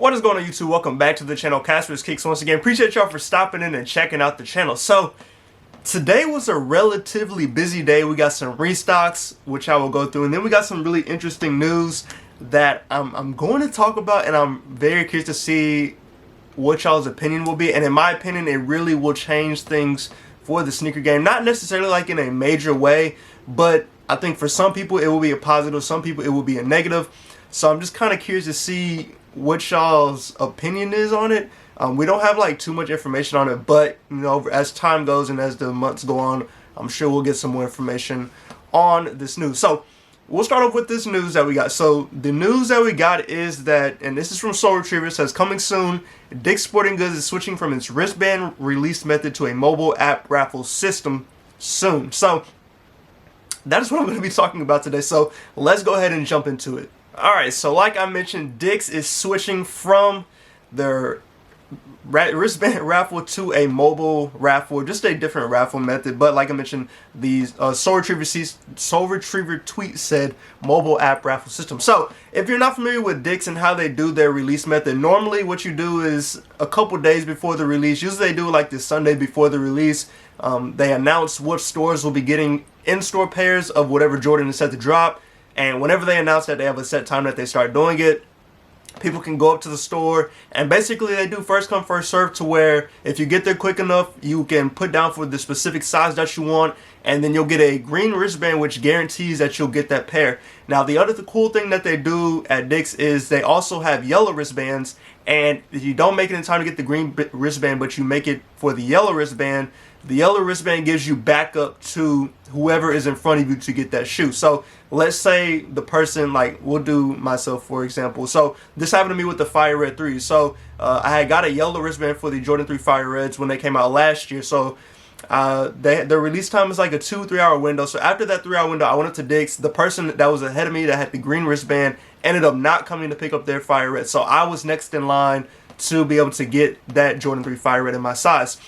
What is going on, YouTube? Welcome back to the channel, Casper's Kicks. Once again, appreciate y'all for stopping in and checking out the channel. So today was a relatively busy day. We got some restocks, which I will go through, and then we got some really interesting news that I'm going to talk about, and I'm very curious to see what y'all's opinion will be. And in my opinion, it really will change things for the sneaker game. Not necessarily like in a major way, but I think for some people it will be a positive, some people it will be a negative. So I'm just kind of curious to see what y'all's opinion is on it. We don't have like too much information on it, but you know, as time goes and as the months go on, I'm sure we'll get some more information on this news. So we'll start off with this news that we got. So the news that we got is that, and this is from Soul Retriever, says coming soon, Dick's Sporting Goods is switching from its wristband release method to a mobile app raffle system soon. So that is what I'm going to be talking about today. So let's go ahead and jump into it. Alright, so like I mentioned, Dick's is switching from their wristband raffle to a mobile raffle, just a different raffle method. But like I mentioned, the Soul Retriever tweet said mobile app raffle system. So if you're not familiar with Dick's and how they do their release method, normally what you do is a couple days before the release, usually they do like the Sunday before the release, they announce what stores will be getting in-store pairs of whatever Jordan is set to drop. And whenever they announce that, they have a set time that they start doing it. People can go up to the store, and basically they do first come first serve, to where if you get there quick enough, you can put down for the specific size that you want, and then you'll get a green wristband which guarantees that you'll get that pair. Now the cool thing that they do at Dick's is they also have yellow wristbands, and if you don't make it in time to get the green wristband but you make it for the yellow wristband gives you backup to whoever is in front of you to get that shoe. So let's say the person, like we'll do myself for example. So this happened to me with the Fire Red 3. So I had got a yellow wristband for the Jordan 3 Fire Reds when they came out last year. So their release time is like a 2-3 hour window. So after that 3-hour window, I went up to Dick's. The person that was ahead of me that had the green wristband ended up not coming to pick up their Fire Red. So I was next in line to be able to get that Jordan 3 Fire Red in my size.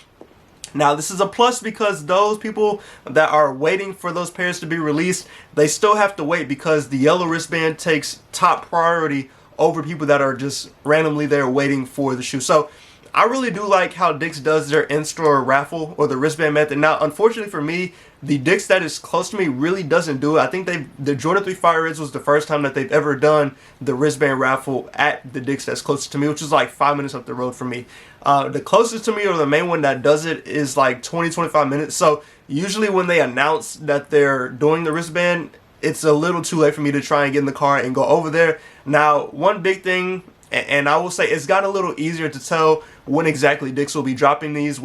Now this is a plus because those people that are waiting for those pairs to be released, they still have to wait because the yellow wristband takes top priority over people that are just randomly there waiting for the shoe. So I really do like how Dick's does their in-store raffle or the wristband method. Now unfortunately for me, the Dick's that is close to me really doesn't do it. I think the Jordan 3 Fire Reds was the first time that they've ever done the wristband raffle at the Dick's that's closest to me, which is like 5 minutes up the road from me. The closest to me, or the main one that does it, is like 20-25 minutes. So usually when they announce that they're doing the wristband, it's a little too late for me to try and get in the car and go over there. Now one big thing, and I will say it's gotten a little easier to tell when exactly Dick's will be dropping these.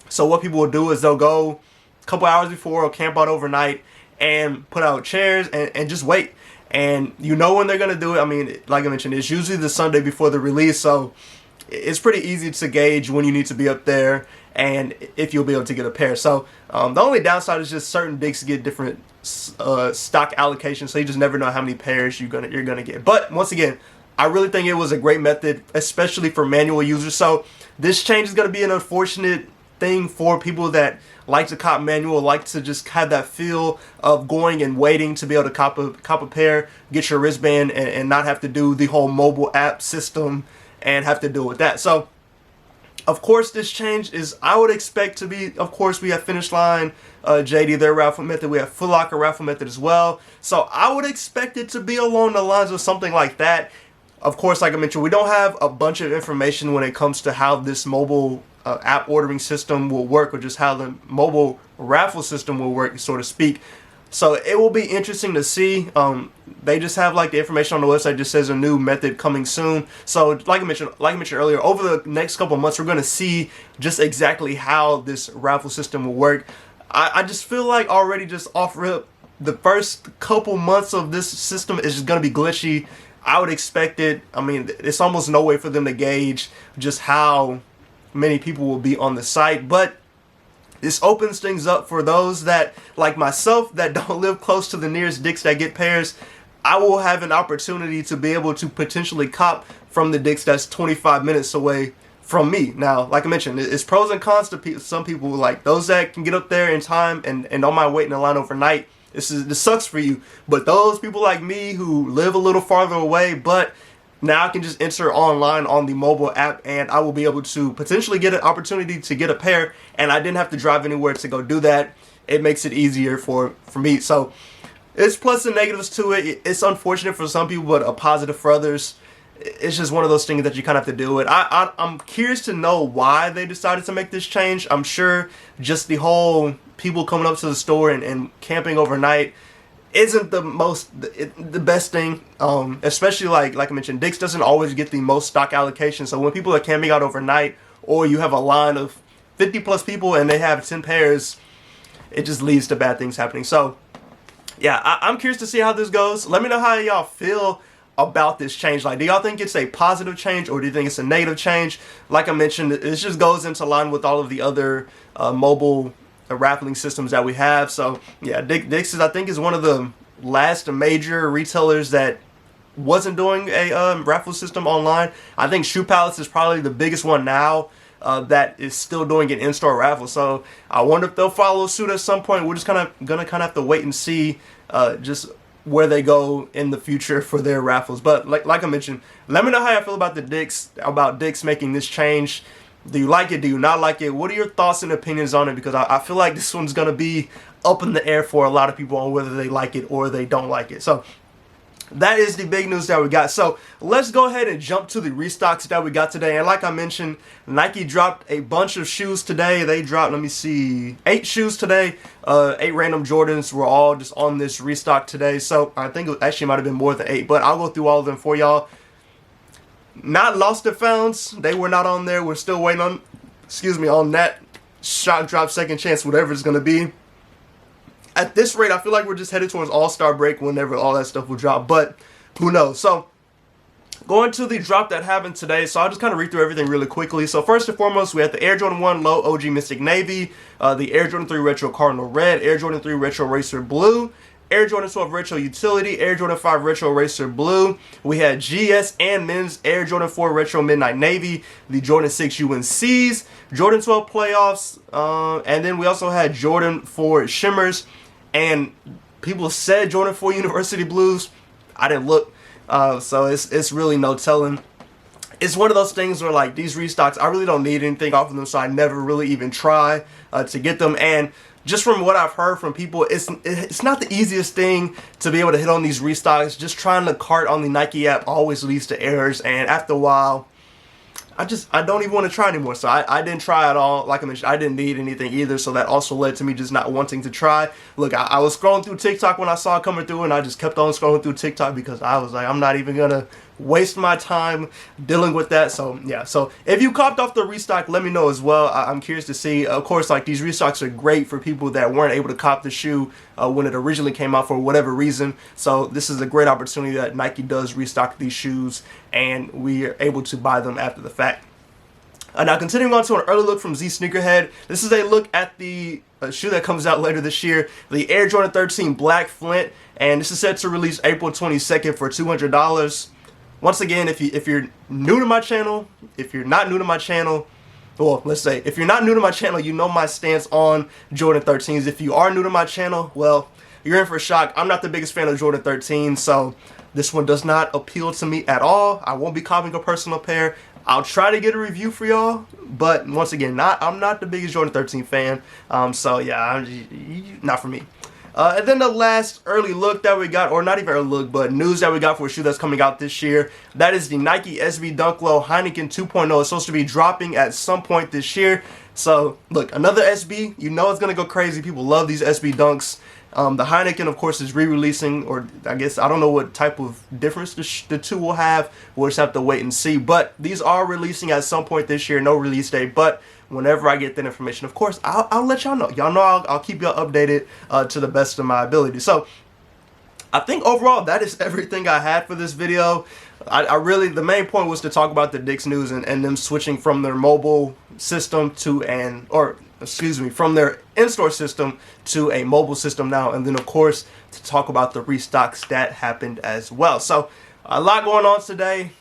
So what people will do is they'll go a couple hours before or camp out overnight and put out chairs and just wait. And you know when they're going to do it. I mean, like I mentioned, it's usually the Sunday before the release. So it's pretty easy to gauge when you need to be up there and if you'll be able to get a pair. So the only downside is just certain Dick's get different stock allocations. So you just never know how many pairs you're gonna get. But once again, I really think it was a great method, especially for manual users. So this change is going to be an unfortunate thing for people that like to cop manual, like to just have that feel of going and waiting to be able to cop a pair, get your wristband, and not have to do the whole mobile app system and have to deal with that. So of course this change is, I would expect to be, of course we have Finish Line, JD, their raffle method. We have Foot Locker raffle method as well. So I would expect it to be along the lines of something like that. Of course, like I mentioned, we don't have a bunch of information when it comes to how this mobile app ordering system will work, or just how the mobile raffle system will work, so to speak. So it will be interesting to see. They just have like the information on the website, just says a new method coming soon. So like I mentioned earlier, over the next couple of months, we're going to see just exactly how this raffle system will work. I just feel like already just off rip, the first couple months of this system is just going to be glitchy. I would expect it. I mean, it's almost no way for them to gauge just how many people will be on the site. But this opens things up for those that, like myself, that don't live close to the nearest Dick's that get pairs. I will have an opportunity to be able to potentially cop from the Dick's that's 25 minutes away from me. Now, like I mentioned, it's pros and cons to some people. Like those that can get up there in time and don't mind waiting in line overnight, this sucks for you. But those people like me who live a little farther away, but Now I can just enter online on the mobile app, and I will be able to potentially get an opportunity to get a pair, and I didn't have to drive anywhere to go do that. It makes it easier for me. So it's plus and negatives to it. It's unfortunate for some people, but a positive for others. It's just one of those things that you kind of have to deal with. I'm curious to know why they decided to make this change. I'm sure just the whole people coming up to the store and camping overnight isn't the best thing, especially like I mentioned, Dick's doesn't always get the most stock allocation. So when people are camping out overnight, or you have a line of 50 plus people and they have 10 pairs, it just leads to bad things happening. So yeah, I'm curious to see how this goes. Let me know how y'all feel about this change. Like, do y'all think it's a positive change, or do you think it's a negative change? Like I mentioned, it just goes into line with all of the other mobile raffling systems that we have. So yeah, Dick's I think is one of the last major retailers that wasn't doing a raffle system online. I think Shoe Palace is probably the biggest one now that is still doing an in-store raffle. So I wonder if they'll follow suit at some point. We're just gonna have to wait and see just where they go in the future for their raffles. But like I mentioned, let me know how I feel about Dick's making this change. Do you like it? Do you not like it? What are your thoughts and opinions on it? Because I feel like this one's going to be up in the air for a lot of people on whether they like it or they don't like it. So that is the big news that we got. So let's go ahead and jump to the restocks that we got today. And like I mentioned, Nike dropped a bunch of shoes today. They dropped, let me see, 8 shoes today. 8 random Jordans were all just on this restock today. So I think it actually might have been more than 8, but I'll go through all of them for y'all. Not lost and founds, they were not on there. We're still waiting on, on that shock drop, second chance, whatever it's going to be. At this rate, I feel like we're just headed towards All-Star break whenever all that stuff will drop, but who knows. So going to the drop that happened today, so I'll just kind of read through everything really quickly. So first and foremost, we had the Air Jordan 1 Low OG Mystic Navy, the Air Jordan 3 Retro Cardinal Red, Air Jordan 3 Retro Racer Blue, Air Jordan 12 Retro Utility, Air Jordan 5 Retro Racer Blue. We had GS and men's Air Jordan 4 Retro Midnight Navy, the Jordan 6 UNCs, Jordan 12 Playoffs, and then we also had Jordan 4 Shimmers. And people said Jordan 4 University Blues. I didn't look, so it's really no telling. It's one of those things where, like, these restocks, I really don't need anything off of them, so I never really even try to get them. And just from what I've heard from people, it's not the easiest thing to be able to hit on these restocks. Just trying to cart on the Nike app always leads to errors, and after a while, I don't even want to try anymore. So I didn't try at all. Like I mentioned, I didn't need anything either, so that also led to me just not wanting to try. Look, I was scrolling through TikTok when I saw it coming through, and I just kept on scrolling through TikTok because I was like, I'm not even gonna waste my time dealing with that. So yeah, so if you copped off the restock, let me know as well. I'm curious to see. Of course, like, these restocks are great for people that weren't able to cop the shoe when it originally came out for whatever reason. So this is a great opportunity that Nike does restock these shoes, and we are able to buy them after the fact. Now, continuing on to an early look from Z Sneakerhead, this is a look at the shoe that comes out later this year, the Air Jordan 13 Black Flint, and this is set to release April 22nd for $200. Once again, if you're new to my channel, if you're not new to my channel, well, let's say, if you're not new to my channel, you know my stance on Jordan 13s. If you are new to my channel, well, you're in for a shock. I'm not the biggest fan of Jordan 13, so this one does not appeal to me at all. I won't be copying a personal pair. I'll try to get a review for y'all, but once again, I'm not the biggest Jordan 13 fan. So yeah, not for me. And then the last early look that we got, or not even early look, but news that we got for a shoe that's coming out this year, that is the Nike SB Dunk Low Heineken 2.0. It's supposed to be dropping at some point this year. So look, another SB, you know it's going to go crazy. People love these SB Dunks. The Heineken, of course, is re-releasing, or I guess I don't know what type of difference the two will have. We'll just have to wait and see. But these are releasing at some point this year. No release date, but whenever I get that information, of course, I'll let y'all know. Y'all know I'll keep y'all updated to the best of my ability. So I think overall that is everything I had for this video. I really, the main point was to talk about the Dick's news and them switching from their mobile system to from their in-store system to a mobile system now, and then of course to talk about the restocks that happened as well. So a lot going on today.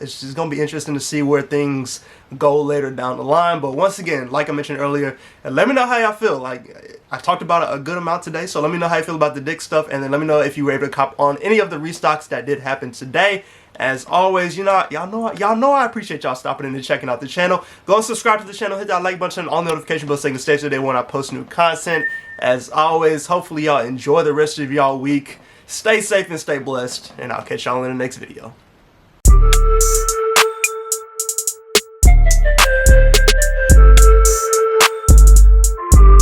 it's just gonna be interesting to see where things go later down the line. But once again, like I mentioned earlier, let me know how y'all feel. Like, I talked about it a good amount today, so let me know how you feel about the Dick stuff, and then let me know if you were able to cop on any of the restocks that did happen today. As always, you know, y'all know I appreciate y'all stopping in and checking out the channel. Go and subscribe to the channel, hit that like button, all notification bells so you can stay today when I post new content. As always, hopefully y'all enjoy the rest of y'all week. Stay safe and stay blessed, and I'll catch y'all in the next video.